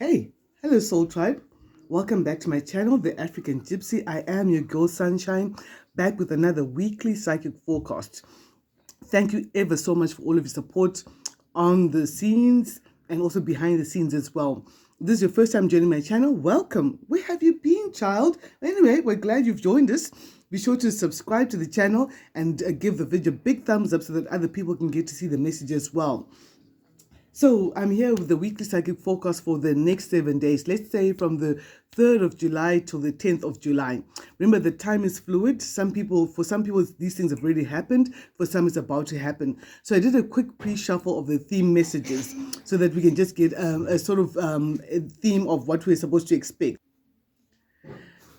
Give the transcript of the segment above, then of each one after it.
Hey, hello Soul Tribe. Welcome back to my channel, The African Gypsy. I am your girl Sunshine, back with another weekly psychic forecast. Thank you ever so much for all of your support on the scenes and also behind the scenes as well. If this is your first time joining my channel, welcome. Where have you been, child? Anyway, we're glad you've joined us. Be sure to subscribe to the channel and give the video a big thumbs up so that other people can get to see the message as well. So I'm here with the weekly psychic forecast for the next 7 days. Let's say from the 3rd of July till the 10th of July. Remember, the time is fluid. For some people, these things have already happened. For some, it's about to happen. So I did a quick pre-shuffle of the theme messages so that we can just get a sort of a theme of what we're supposed to expect.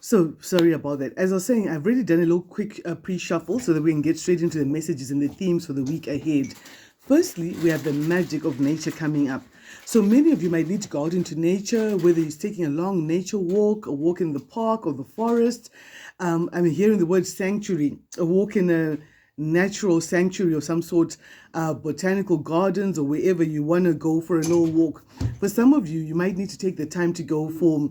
So sorry about that. As I was saying, I've already done a little quick pre-shuffle so that we can get straight into the messages and the themes for the week ahead. Firstly, we have the magic of nature coming up. So many of you might need to go out into nature, whether it's taking a long nature walk, a walk in the park or the forest. I'm hearing the word sanctuary, a walk in a natural sanctuary of some sort, botanical gardens or wherever you want to go for a little walk. For some of you, you might need to take the time to go for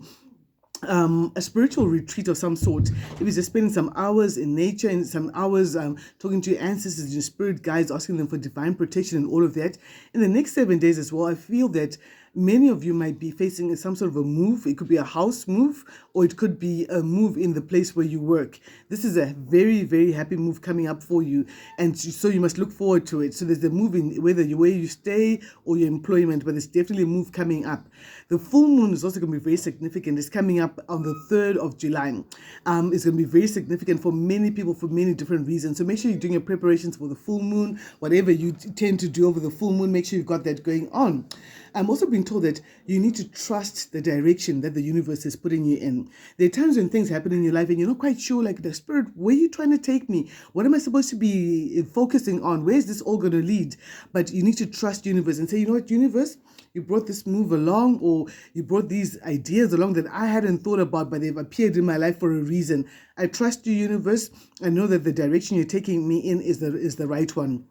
a spiritual retreat of some sort. If it's just spending some hours in nature and some hours talking to your ancestors, your spirit guides, asking them for divine protection and all of that. In the next 7 days as well, I feel that many of you might be facing some sort of a move. It could be a house move or it could be a move in the place where you work. This is a very, very happy move coming up for you. And so you must look forward to it. So there's a move in whether where you stay or your employment, but there's definitely a move coming up. The full moon is also going to be very significant. It's coming up on the 3rd of July. It's going to be very significant for many people for many different reasons. So make sure you're doing your preparations for the full moon, whatever you tend to do over the full moon, make sure you've got that going on. I'm also being told that you need to trust the direction that the universe is putting you in. There are times when things happen in your life and you're not quite sure, like, the spirit, where are you trying to take me? What am I supposed to be focusing on? Where is this all going to lead? But you need to trust universe and say, you know what, universe, you brought this move along, or you brought these ideas along that I hadn't thought about, but they've appeared in my life for a reason. I trust you, universe. I know that the direction you're taking me in is the right one.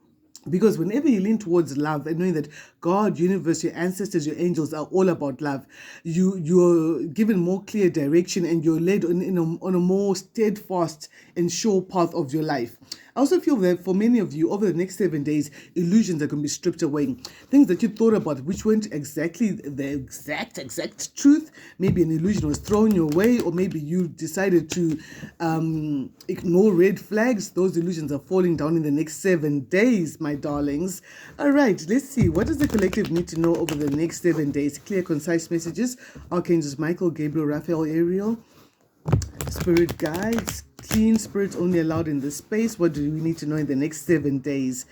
Because whenever you lean towards love and knowing that God, universe, your ancestors, your angels are all about love, you're given more clear direction and you're led on a more steadfast and sure path of your life. I also feel that for many of you, over the next 7 days, illusions are going to be stripped away. Things that you thought about, which weren't exactly the exact truth. Maybe an illusion was thrown your way, or maybe you decided to ignore red flags. Those illusions are falling down in the next 7 days, my darlings. All right, let's see. What does the collective need to know over the next 7 days? Clear, concise messages. Archangels Michael, Gabriel, Raphael, Ariel. Spirit guides. Clean spirits only allowed in this space. What do we need to know in the next 7 days?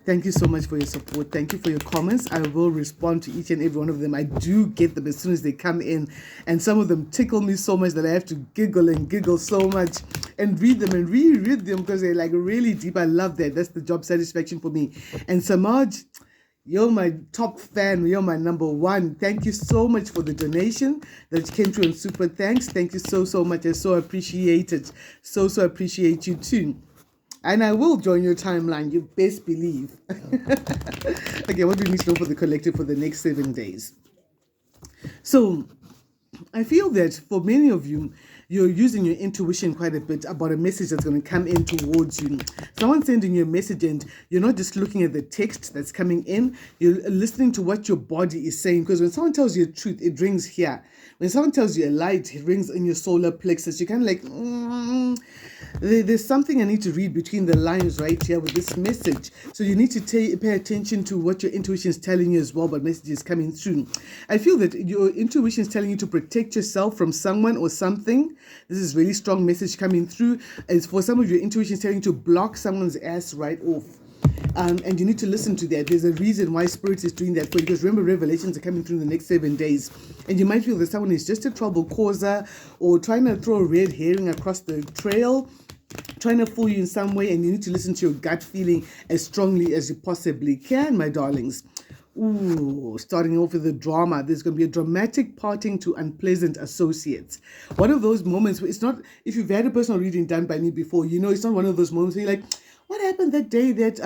Thank you so much for your support. Thank you for your comments. I will respond to each and every one of them. I do get them as soon as they come in. And some of them tickle me so much that I have to giggle and giggle so much and read them and reread them because they're like really deep. I love that. That's the job satisfaction for me. And Samaj, you're my top fan. You're my number one. Thank you so much for the donation that came through on Super Thanks. Thank you so, so much. I so appreciate it. So appreciate you too. And I will join your timeline. You best believe. Okay, what do we need to know for the collective for the next 7 days? So I feel that for many of you, you're using your intuition quite a bit about a message that's going to come in towards you. Someone's sending you a message and you're not just looking at the text that's coming in, you're listening to what your body is saying. Because when someone tells you the truth, it rings here. When someone tells you a lie, it rings in your solar plexus. You're kind of like, there's something I need to read between the lines right here with this message. So you need to pay attention to what your intuition is telling you as well, but messages coming through. I feel that your intuition is telling you to protect yourself from someone or something. This is really strong message coming through. As for some of your intuition is telling you to block someone's ass right off. And you need to listen to that. There's a reason why Spirit is doing that for you, because remember, revelations are coming through in the next 7 days. And you might feel that someone is just a trouble causer or trying to throw a red herring across the trail, trying to fool you in some way, and you need to listen to your gut feeling as strongly as you possibly can, my darlings. Ooh, starting off with the drama. There's going to be a dramatic parting to unpleasant associates. One of those moments where it's not, if you've had a personal reading done by me before, you know it's not one of those moments where you're like, what happened that day that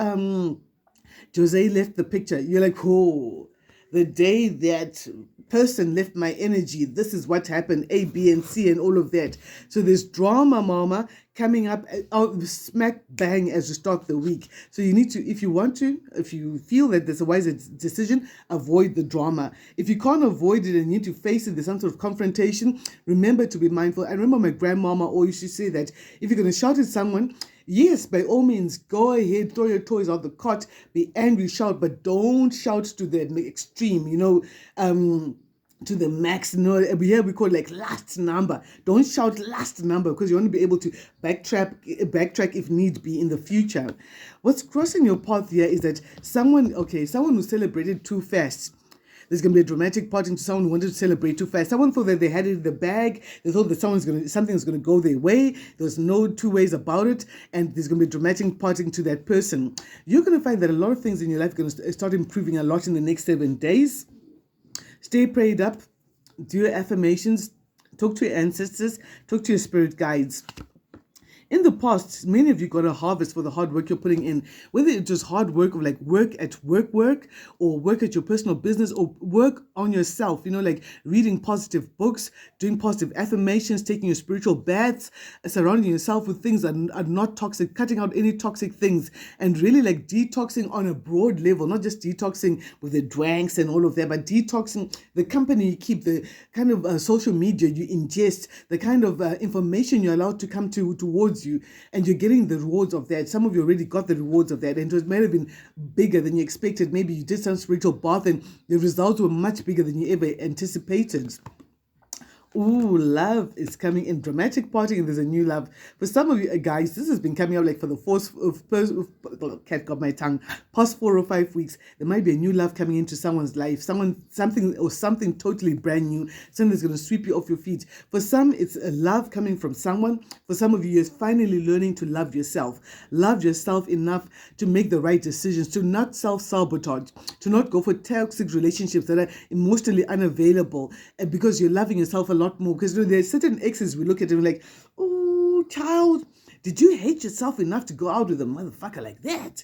Jose left the picture? You're like, oh, the day that person left my energy. This is what happened, A, B, and C, and all of that. So there's drama, mama, coming up out smack bang as you start the week. So you need to, if you feel that there's a wise decision, avoid the drama. If you can't avoid it and you need to face it, there's some sort of confrontation, remember to be mindful. I remember my grandmama always used to say that if you're going to shout at someone, yes, by all means, go ahead, throw your toys out the cot, be angry, shout, but don't shout to the extreme, to the max. Here we call like last number. Don't shout last number, because you want to be able to backtrack if need be in the future. What's crossing your path here is that someone who celebrated too fast. There's going to be a dramatic parting to someone who wanted to celebrate too fast. Someone thought that they had it in the bag. They thought that something's going to go their way. There's no two ways about it. And there's going to be a dramatic parting to that person. You're going to find that a lot of things in your life are going to start improving a lot in the next 7 days. Stay prayed up. Do your affirmations. Talk to your ancestors. Talk to your spirit guides. In the past, many of you got a harvest for the hard work you're putting in, whether it's just hard work of like work at work, or work at your personal business, or work on yourself, like reading positive books, doing positive affirmations, taking your spiritual baths, surrounding yourself with things that are not toxic, cutting out any toxic things, and really like detoxing on a broad level, not just detoxing with the dwanks and all of that, but detoxing the company you keep, the kind of social media you ingest, the kind of information you're allowed to come towards you, and you're getting the rewards of that. Some of you already got the rewards of that, and it might have been bigger than you expected. Maybe you did some spiritual bath and the results were much bigger than you ever anticipated. Ooh, love is coming in. Dramatic parting, and there's a new love. For some of you guys, this has been coming up like for the cat got my tongue, past 4 or 5 weeks. There might be a new love coming into someone's life, something totally brand new, something that's going to sweep you off your feet. For some, it's a love coming from someone. For some of you, you're finally learning to love yourself. Love yourself enough to make the right decisions, to not self-sabotage, to not go for toxic relationships that are emotionally unavailable, because you're loving yourself a lot more. Because there's certain exes we look at and we're like, oh, child, did you hate yourself enough to go out with a motherfucker like that?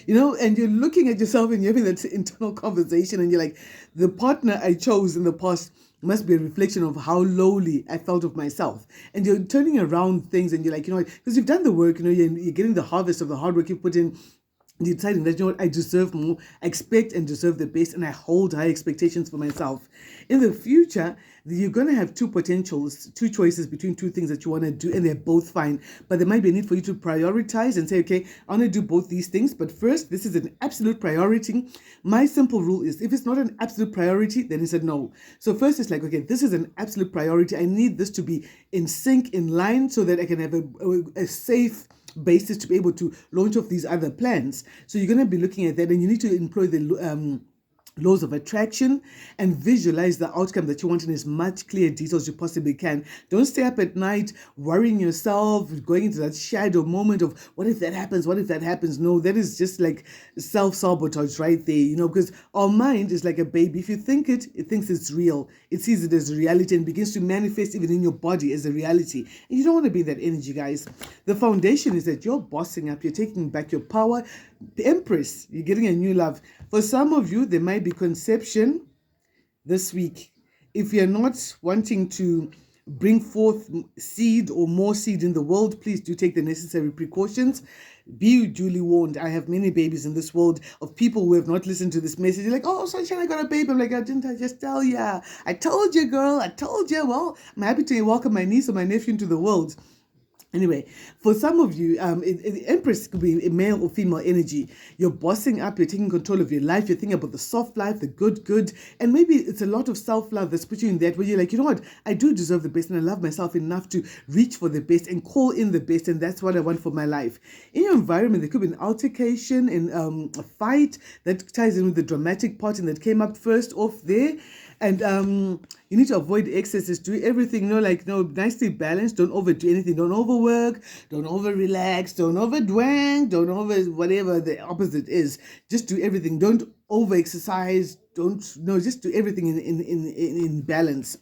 And you're looking at yourself and you're having that internal conversation, and you're like, the partner I chose in the past must be a reflection of how lowly I felt of myself. And you're turning around things, and you're like, because you've done the work, you're getting the harvest of the hard work you put in, deciding that, I deserve more, I expect and deserve the best, and I hold high expectations for myself. In the future, you're going to have two choices between two things that you want to do, and they're both fine. But there might be a need for you to prioritize and say, okay, I want to do both these things, but first, this is an absolute priority. My simple rule is, if it's not an absolute priority, then it's a no. So first, it's like, okay, this is an absolute priority. I need this to be in sync, in line, so that I can have a safe basis to be able to launch off these other plans. So you're going to be looking at that, and you need to employ the laws of attraction and visualize the outcome that you want in as much clear detail as you possibly can. Don't stay up at night worrying yourself, going into that shadow moment of what if that happens, what if that happens. No, that is just like self-sabotage right there, because our mind is like a baby. If you think it thinks it's real. It sees it as a reality and begins to manifest even in your body as a reality. And you don't want to be in that energy, guys. The foundation is that you're bossing up, you're taking back your power. The Empress, you're getting a new love. For some of you, there might be conception this week. If you're not wanting to bring forth seed or more seed in the world, please do take the necessary precautions. Be duly warned. I have many babies in this world of people who have not listened to this message. They're like, oh, Sunshine, I got a baby. I'm like, didn't I just tell ya? I told you, girl. I told you. Well, I'm happy to welcome my niece or my nephew into the world. Anyway, for some of you, the Empress could be a male or female energy. You're bossing up, you're taking control of your life, you're thinking about the soft life, the good, and maybe it's a lot of self-love that's put you in that where you're like, you know what, I do deserve the best, and I love myself enough to reach for the best and call in the best, and that's what I want for my life. In your environment, there could be an altercation and a fight that ties in with the dramatic parting that came up first off there. And you need to avoid excesses. Do everything, nicely balanced. Don't overdo anything. Don't overwork. Don't over-relax. Don't overdwang. Don't over whatever the opposite is. Just do everything. Don't over-exercise. Just do everything in balance.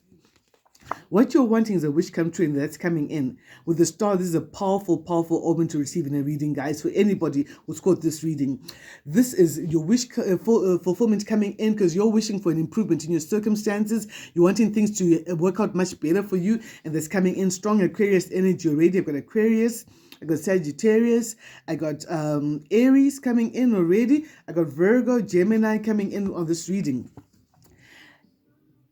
What you're wanting is a wish come true, and that's coming in. With the star, this is a powerful, powerful omen to receive in a reading, guys. For anybody who's caught this reading, this is your wish fulfillment coming in, because you're wishing for an improvement in your circumstances. You're wanting things to work out much better for you, and that's coming in strong. Aquarius energy already. I've got Aquarius, I got Sagittarius, I got Aries coming in already. I got Virgo, Gemini coming in on this reading.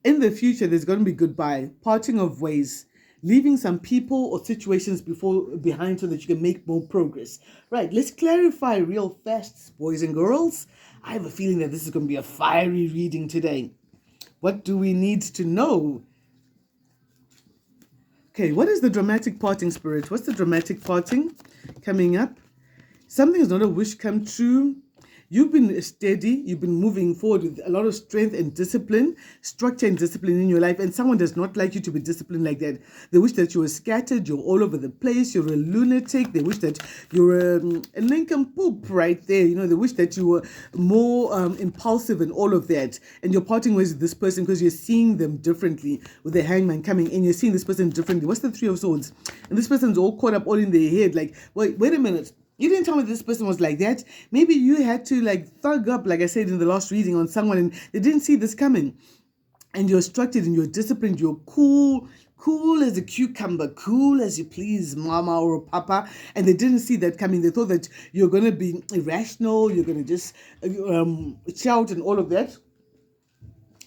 In the future, there's going to be goodbye, parting of ways, leaving some people or situations behind so that you can make more progress. Right, let's clarify real fast, boys and girls. I have a feeling that this is going to be a fiery reading today. What do we need to know? Okay, what is the dramatic parting, Spirit? What's the dramatic parting coming up? Something is not a wish come true. You've been steady, you've been moving forward with a lot of strength and discipline, structure and discipline in your life, and someone does not like you to be disciplined like that. They wish that you were scattered, you're all over the place, you're a lunatic. They wish that you're a nincompoop right there. You know, they wish that you were more impulsive and all of that. And you're parting ways with this person because you're seeing them differently. With the hangman coming in, you're seeing this person differently. What's the Three of Swords? And this person's all caught up all in their head. Like, wait a minute. You didn't tell me this person was like that. Maybe you had to thug up, like I said in the last reading, on someone and they didn't see this coming. And you're structured and you're disciplined, you're cool as a cucumber, cool as you please, mama or papa. And they didn't see that coming. They thought that you're going to be irrational, you're going to just shout and all of that.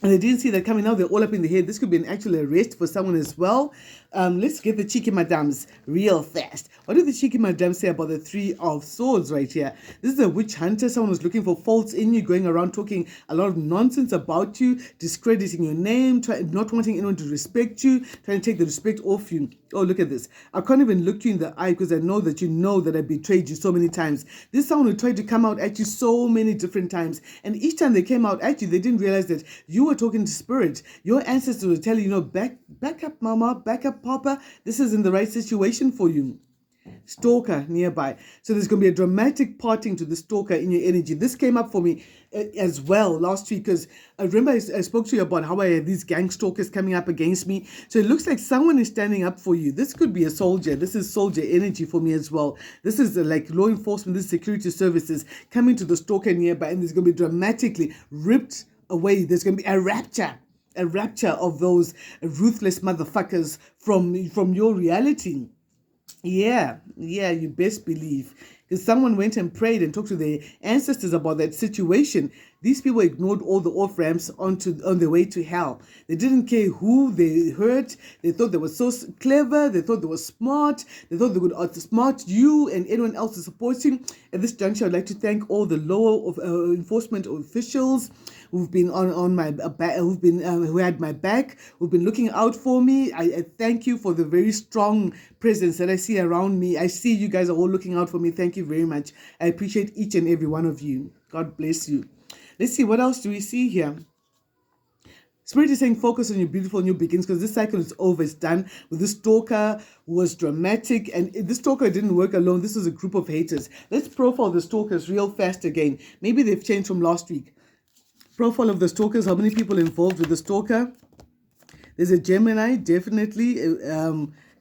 And they didn't see that coming. Now they're all up in the head. This could be an actual arrest for someone as well. Let's get the cheeky madams real fast. What do the cheeky madams say about the Three of Swords right here? This is a witch hunter. Someone who's looking for faults in you, going around talking a lot of nonsense about you, discrediting your name, not wanting anyone to respect you, trying to take the respect off you. Oh, look at this. I can't even look you in the eye because I know that I betrayed you so many times. This is someone who tried to come out at you so many different times. And each time they came out at you, they didn't realize that you were talking to spirit. Your ancestors were telling you, back up, mama, back up, papa. This isn't the right situation for you. Stalker nearby. So there's going to be a dramatic parting to the stalker in your energy. This came up for me as well last week because I remember I spoke to you about how I have these gang stalkers coming up against me. So it looks like someone is standing up for you. This could be a soldier. This is soldier energy for me as well. This is like law enforcement, this is security services coming to the stalker nearby, and there's going to be dramatically ripped away. There's going to be a rapture of those ruthless motherfuckers from your reality. Yeah, you best believe. Because someone went and prayed and talked to their ancestors about that situation. These people ignored all the off-ramps on their way to hell. They didn't care who they hurt. They thought they were so clever. They thought they were smart. They thought they would outsmart you and anyone else who supports you. At this juncture, I'd like to thank all the law enforcement officials who've been on my back, who had my back, who've been looking out for me. I thank you for the very strong presence that I see around me. I see you guys are all looking out for me. Thank you very much. I appreciate each and every one of you. God bless you. Let's see, what else do we see here? Spirit is saying focus on your beautiful new beginnings because this cycle is over. It's done. With this stalker who was dramatic, and this stalker didn't work alone. This was a group of haters. Let's profile the stalkers real fast again. Maybe they've changed from last week. Profile of the stalkers. How many people involved with the stalker? There's a Gemini, definitely.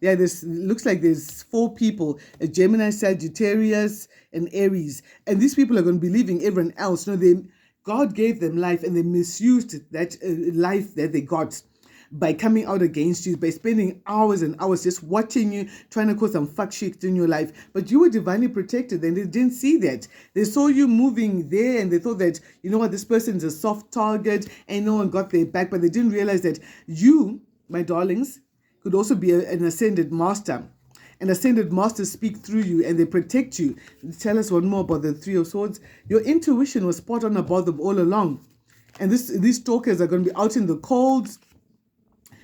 This looks like there's 4 people: a Gemini, Sagittarius, and Aries. And these people are going to be leaving everyone else. God gave them life, and they misused that life that they got by coming out against you, by spending hours and hours just watching you, trying to cause some fuck shit in your life. But you were divinely protected, and they didn't see that. They saw you moving there, and they thought that, you know what, this person's a soft target, and no one got their back. But they didn't realize that you, my darlings, could also be an ascended master. And ascended masters speak through you and they protect you. Tell us one more about the Three of Swords. Your intuition was spot on about them all along. And these stalkers are going to be out in the cold.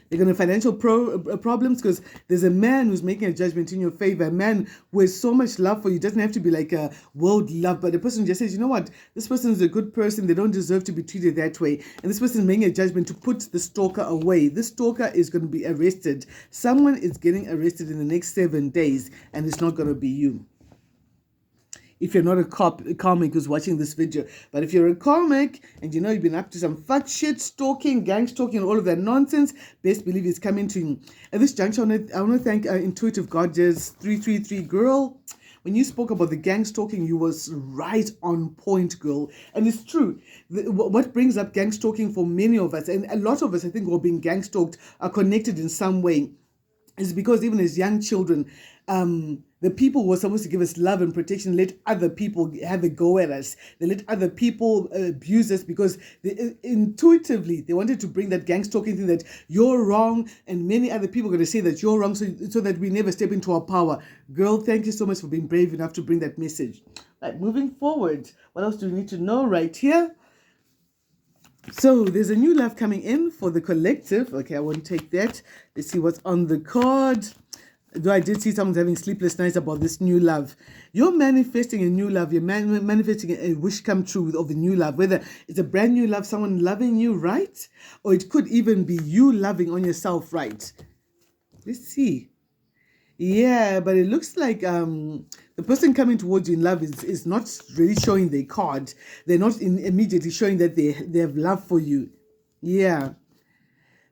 They're going to have financial problems because there's a man who's making a judgment in your favor. A man who has so much love for you. It doesn't have to be like a world love, but the person just says, you know what, this person is a good person. They don't deserve to be treated that way. And this person is making a judgment to put the stalker away. This stalker is going to be arrested. Someone is getting arrested in the next 7 days, and it's not going to be you. if you're not a comic who's watching this video. But if you're a comic and you know you've been up to some fuck shit, stalking, gang stalking, and all of that nonsense, best believe it's coming to you. At this juncture, I want to thank Intuitive Goddess 333 girl. When you spoke about the gang stalking, you was right on point, girl. And it's true. What brings up gang stalking for many of us, and a lot of us, I think, who are being gang stalked, are connected in some way, is because even as young children, the people who were supposed to give us love and protection let other people have a go at us. They let other people abuse us because intuitively they wanted to bring that gang stalking thing that you're wrong and many other people are going to say that you're wrong so that we never step into our power. Girl, thank you so much for being brave enough to bring that message. Right, moving forward, what else do we need to know right here? So there's a new love coming in for the collective. Okay, I won't take that. Let's see what's on the card. Though I did see someone's having sleepless nights about this new love. You're manifesting a new love. You're manifesting a wish come true of a new love. Whether it's a brand new love, someone loving you right, or it could even be you loving on yourself right. Let's see. Yeah, but it looks like the person coming towards you in love is not really showing their card. They're not immediately showing that they have love for you. Yeah.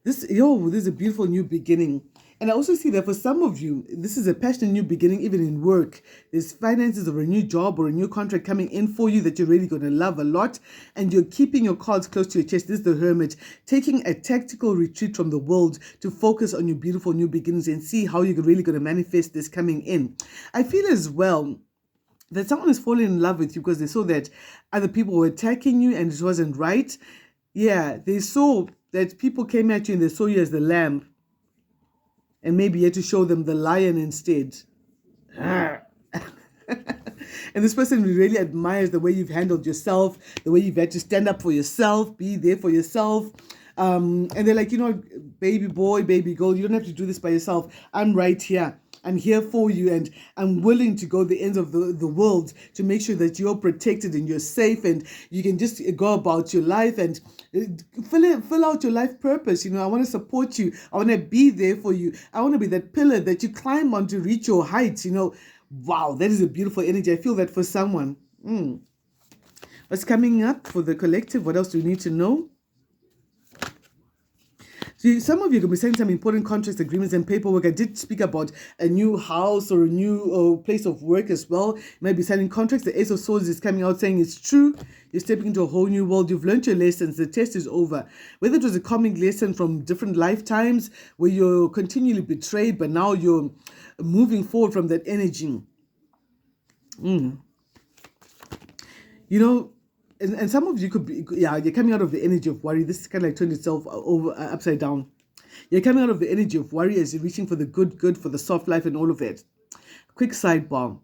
This is a beautiful new beginning. And I also see that for some of you, this is a passionate new beginning, even in work. There's finances or a new job or a new contract coming in for you that you're really going to love a lot. And you're keeping your cards close to your chest. This is the Hermit, taking a tactical retreat from the world to focus on your beautiful new beginnings and see how you're really going to manifest this coming in. I feel as well that someone is falling in love with you because they saw that other people were attacking you and it wasn't right. Yeah, they saw that people came at you and they saw you as the lamb. And maybe you had to show them the lion instead. And this person really admires the way you've handled yourself, the way you've had to stand up for yourself, be there for yourself. And they're like, baby boy, baby girl, you don't have to do this by yourself. I'm right here. I'm here for you, and I'm willing to go the ends of the world to make sure that you're protected and you're safe and you can just go about your life and fill out your life purpose. I want to support you. I want to be there for you. I want to be that pillar that you climb on to reach your heights. Wow, that is a beautiful energy. I feel that for someone. What's coming up for the collective? What else do we need to know? So some of you can be signing some important contracts, agreements, and paperwork. I did speak about a new house or a new place of work as well. You might be signing contracts. The Ace of Swords is coming out saying it's true. You're stepping into a whole new world. You've learned your lessons. The test is over. Whether it was a comic lesson from different lifetimes where you're continually betrayed, but now you're moving forward from that energy. And some of you could be, you're coming out of the energy of worry. This is kind of like turned itself over upside down. You're coming out of the energy of worry as you're reaching for the good, for the soft life and all of it. Quick sidebar.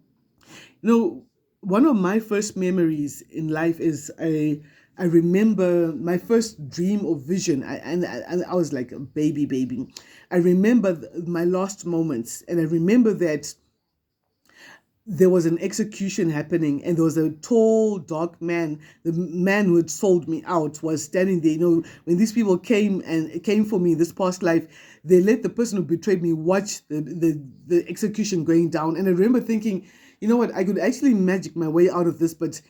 One of my first memories in life is I remember my first dream or vision. I was like a baby. I remember my last moments, and I remember that there was an execution happening and there was a tall, dark man. The man who had sold me out was standing there. When these people came for me in this past life, they let the person who betrayed me watch the execution going down. And I remember thinking, what, I could actually magic my way out of this. But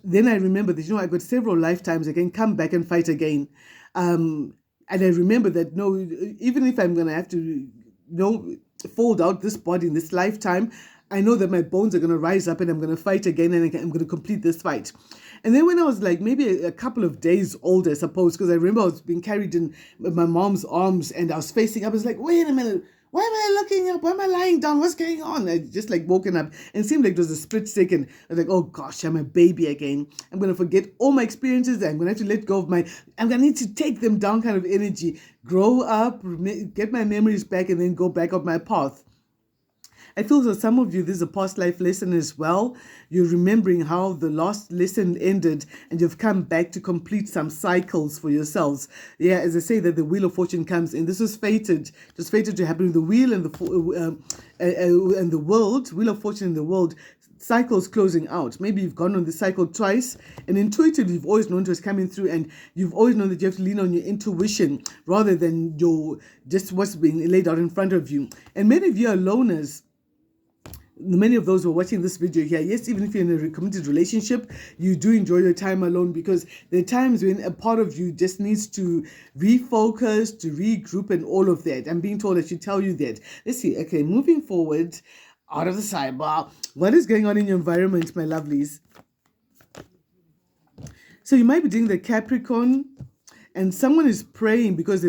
then I remember that, I got several lifetimes. I can come back and fight again. And I remember that, even if I'm going to have to, fold out this body in this lifetime, I know that my bones are going to rise up and I'm going to fight again and I'm going to complete this fight. And then when I was like maybe a couple of days old, I suppose, because I remember I was being carried in my mom's arms and I was facing up. I was like, wait a minute, why am I looking up? Why am I lying down? What's going on? I just like woken up and it seemed like it was a split second. I was like, oh gosh, I'm a baby again. I'm going to forget all my experiences. I'm going to have to let go of I'm going to need to take them down kind of energy, grow up, get my memories back and then go back on my path. I feel for some of you, this is a past life lesson as well. You're remembering how the last lesson ended and you've come back to complete some cycles for yourselves. Yeah, as I say that the Wheel of Fortune comes in. This was fated. Just fated to happen. The wheel and the world, Wheel of Fortune in the world, cycles closing out. Maybe you've gone on the cycle twice and intuitively you've always known it was coming through and you've always known that you have to lean on your intuition rather than just what's being laid out in front of you. And many of you are loners. many of those who are watching this video here, yes, even if you're in a committed relationship, you do enjoy your time alone, because there are times when a part of you just needs to refocus, to regroup, and all of that. I'm being told I should tell you that. Let's see. Okay, moving forward, out of the sidebar, what is going on in your environment, my lovelies? So you might be doing the Capricorn, and someone is praying because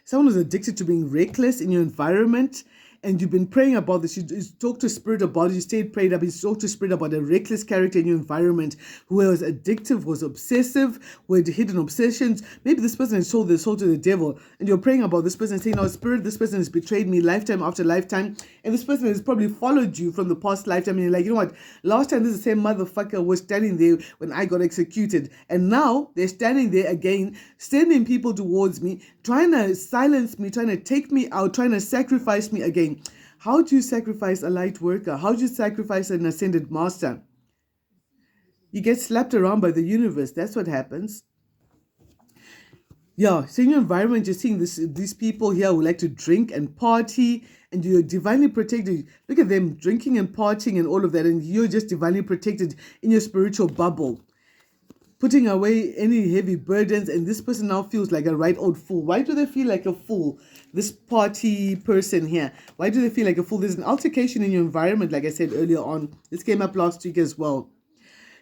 someone is addicted to being reckless in your environment, and you've been praying about this. You talk to Spirit about it. You stayed prayed up. You talk to Spirit about a reckless character in your environment who was addictive, was obsessive, who had hidden obsessions. Maybe this person has sold their soul to the devil, and you're praying about this person, saying, "Oh, Spirit, this person has betrayed me lifetime after lifetime," and this person has probably followed you from the past lifetime, and you're like, "You know what? Last time this is the same motherfucker was standing there when I got executed, and now they're standing there again, sending people towards me, trying to silence me, trying to take me out, trying to sacrifice me again." How do you sacrifice a light worker? How do you sacrifice an ascended master? You get slapped around by the universe. That's what happens. Yeah, so in your environment, you're seeing these people here who like to drink and party, and you're divinely protected. Look at them drinking and partying and all of that, and you're just divinely protected in your spiritual bubble, putting away any heavy burdens. And this person now feels like a right old fool. Why do they feel like a fool? This party person here, why do they feel like a fool? There's an altercation in your environment, like I said earlier on. This came up last week as well.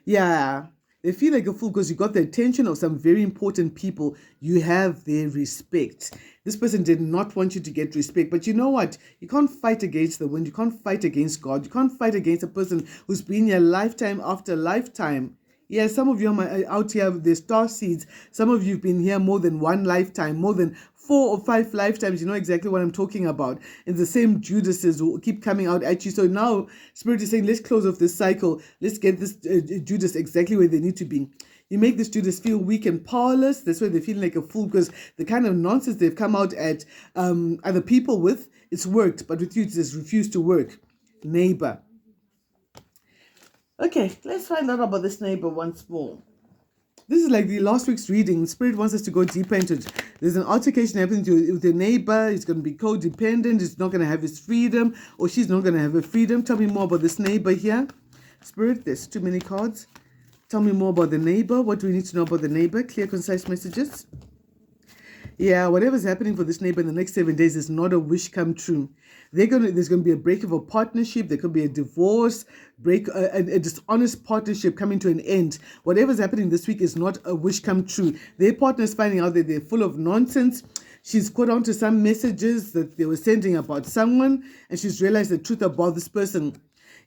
Yeah, they feel like a fool because you got the attention of some very important people. You have their respect. This person did not want you to get respect. But you know what? You can't fight against the wind. You can't fight against God. You can't fight against a person who's been here lifetime after lifetime. Yeah, some of you are out here with the star seeds. Some of you have been here more than one lifetime, more than 4 or 5 lifetimes. You know exactly what I'm talking about. And the same Judases will keep coming out at you. So now Spirit is saying, let's close off this cycle. Let's get this Judas exactly where they need to be. You make this Judas feel weak and powerless. That's why they're feeling like a fool, because the kind of nonsense they've come out at other people with, it's worked. But with you, it just refused to work. Neighbor. Okay, let's find out about this neighbor once more. This is like the last week's reading. Spirit wants us to go deeper into it. There's an altercation happening with your neighbor. He's going to be codependent. He's not going to have his freedom, or she's not going to have her freedom. Tell me more about this neighbor here. Spirit, there's too many cards. Tell me more about the neighbor. What do we need to know about the neighbor? Clear, concise messages. Yeah, whatever's happening for this neighbor in the next 7 days is not a wish come true. There's going to be a break of a partnership. There could be a divorce, a dishonest partnership coming to an end. Whatever's happening this week is not a wish come true. Their partner is finding out that they're full of nonsense. She's caught on to some messages that they were sending about someone, and she's realized the truth about this person.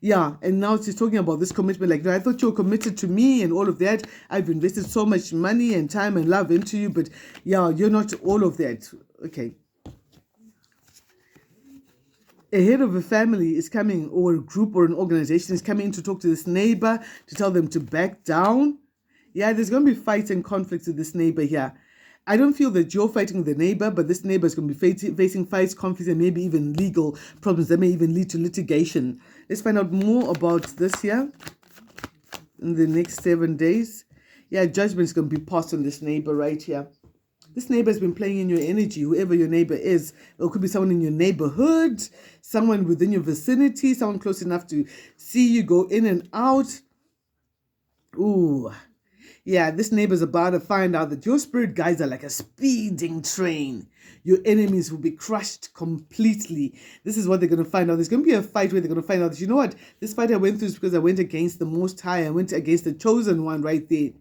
Yeah, and now she's talking about this commitment. Like, I thought you were committed to me and all of that. I've invested so much money and time and love into you, but yeah, you're not all of that. Okay. A head of a family is coming, or a group or an organization is coming to talk to this neighbor to tell them to back down. Yeah, there's going to be fights and conflicts with this neighbor here. I don't feel that you're fighting the neighbor, but this neighbor is going to be facing fights, conflicts, and maybe even legal problems that may even lead to litigation. Let's find out more about this here in the next 7 days. Yeah, judgment is going to be passed on this neighbor right here. This neighbor has been playing in your energy, whoever your neighbor is. It could be someone in your neighborhood, someone within your vicinity, someone close enough to see you go in and out. Ooh. Yeah, this neighbor's about to find out that your spirit guides are like a speeding train. Your enemies will be crushed completely. This is what they're going to find out. There's going to be a fight where they're going to find out that, you know what, this fight I went through is because I went against the Most High. I went against the Chosen One right there.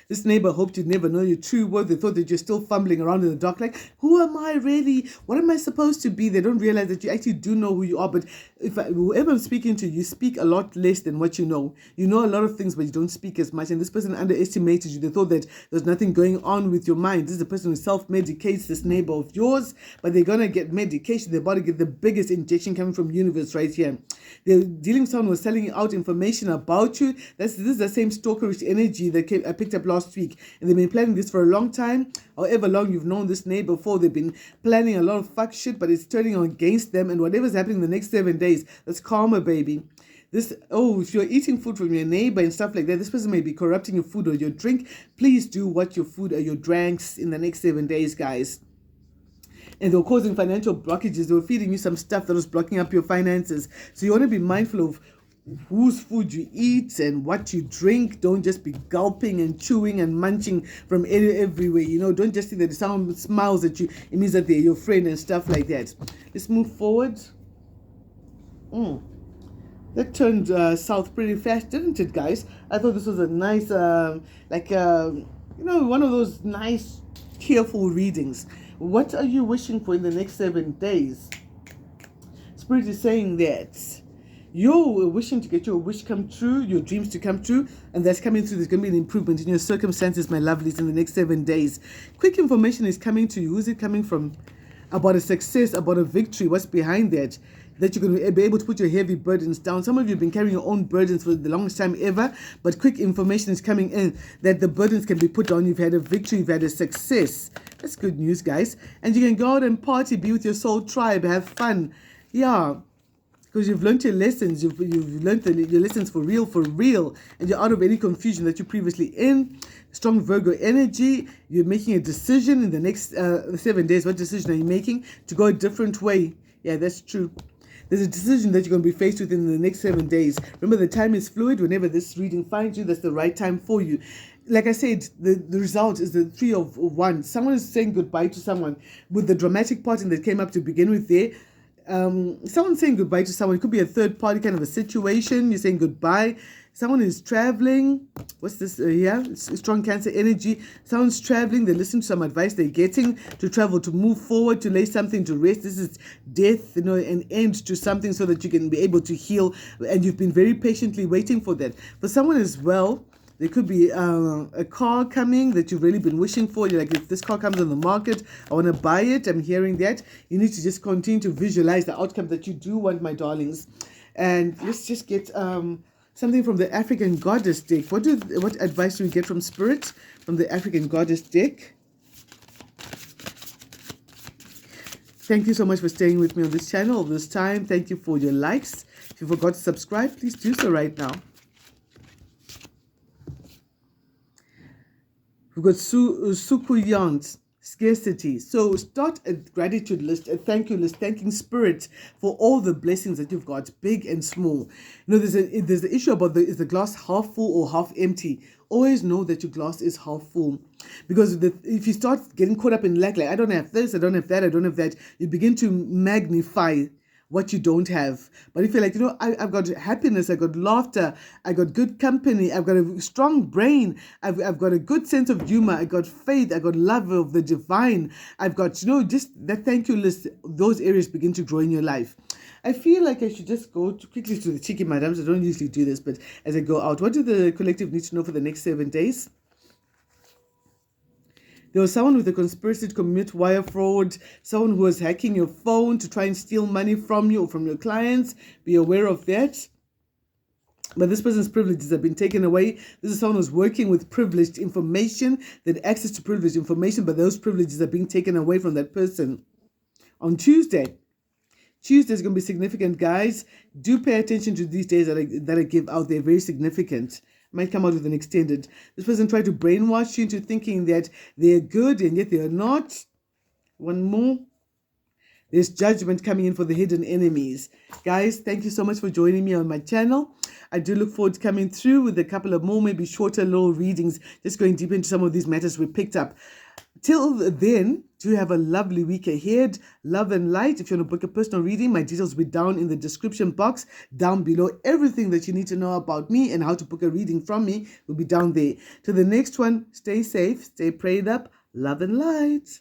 This neighbor hoped you'd never know your true worth. They thought that you're still fumbling around in the dark. Like, who am I really? What am I supposed to be? They don't realize that you actually do know who you are. But whoever I'm speaking to, you speak a lot less than what you know. You know a lot of things, but you don't speak as much. And this person underestimated you. They thought that there's nothing going on with your mind. This is a person who self-medicates, this neighbor of yours. But they're going to get medication. They're about to get the biggest injection coming from universe right here. They're dealing with someone who's selling out information about you. This is the same stalkerish energy that I picked up last week, and they've been planning this for a long time. However long you've known this neighbor for, they've been planning a lot of fuck shit, but it's turning on against them. And whatever's happening in the next 7 days, that's karma, baby. If you're eating food from your neighbor and stuff like that, this person may be corrupting your food or your drink. Please do watch your food or your drinks in the next 7 days, guys. And they were causing financial blockages. They were feeding you some stuff that was blocking up your finances. So you want to be mindful of whose food you eat and what you drink. Don't just be gulping and chewing and munching from everywhere. Don't just see that someone smiles at you, it means that they're your friend and stuff like that. Let's move forward. That turned south pretty fast, didn't it, guys? I thought this was a nice, one of those nice, tearful readings. What are you wishing for in the next 7 days? Spirit is saying that you're wishing to get your wish come true, your dreams to come true, and that's coming through. There's going to be an improvement in your circumstances, my lovelies, in the next 7 days. Quick information is coming to you. Who's it coming from? About a success, about a victory. What's behind that? That you're going to be able to put your heavy burdens down. Some of you have been carrying your own burdens for the longest time ever, but quick information is coming in that the burdens can be put down. You've had a victory, you've had a success. That's good news, guys. And you can go out and party, be with your soul tribe, have fun. Yeah, because you've learned your lessons. You've learned your lessons for real, and you're out of any confusion that you're previously in. Strong Virgo energy. You're making a decision in the next 7 days. What decision are you making? To go a different way. Yeah, that's true. There's a decision that you're going to be faced with in the next 7 days. Remember, the time is fluid. Whenever this reading finds you, that's the right time for you. Like I said, the result is the 3 of Wands. Someone is saying goodbye to someone with the dramatic parting that came up to begin with there. Someone saying goodbye to someone. It could be a third party kind of a situation. You're saying goodbye. Someone is traveling. What's this? It's strong Cancer energy. Someone's traveling. They listen to some advice they're getting to travel, to move forward, to lay something to rest. This is death, an end to something so that you can be able to heal. And you've been very patiently waiting for that. For someone as well, there could be a car coming that you've really been wishing for. You're like, if this car comes on the market, I want to buy it. I'm hearing that. You need to just continue to visualize the outcome that you do want, my darlings. And let's just get something from the African Goddess deck. What advice do we get from Spirit from the African Goddess deck? Thank you so much for staying with me on this channel all this time. Thank you for your likes. If you forgot to subscribe, please do so right now. We've got Sukuyant, scarcity. So start a gratitude list, a thank you list, thanking Spirit for all the blessings that you've got, big and small. There's the issue about is the glass half full or half empty. Always know that your glass is half full. Because if you start getting caught up in lack, like I don't have this, I don't have that, I don't have that, you begin to magnify what you don't have. But if you're like, I've got happiness, I've got laughter, I got good company, I've got a strong brain, I've got a good sense of humor, I got faith, I got love of the divine, I've got, just that thank you list, those areas begin to grow in your life. I feel like I should just go quickly to the cheeky madams. I don't usually do this, but as I go out, what do the collective need to know for the next 7 days? There was someone with a conspiracy to commit wire fraud, someone who was hacking your phone to try and steal money from you or from your clients. Be aware of that. But this person's privileges have been taken away. This is someone who's working with privileged information, that access to privileged information, but those privileges are being taken away from that person. On Tuesday is going to be significant, guys. Do pay attention to these days that I give out. They're very significant. Might come out with an extended. This person tried to brainwash you into thinking that they're good and yet they're not. One more. There's judgment coming in for the hidden enemies. Guys, thank you so much for joining me on my channel. I do look forward to coming through with a couple of more, maybe shorter little readings, just going deep into some of these matters we picked up. Till then, do have a lovely week ahead. Love and light. If you want to book a personal reading, my details will be down in the description box, down below. Everything that you need to know about me and how to book a reading from me will be down there. Till the next one, stay safe, stay prayed up. Love and light.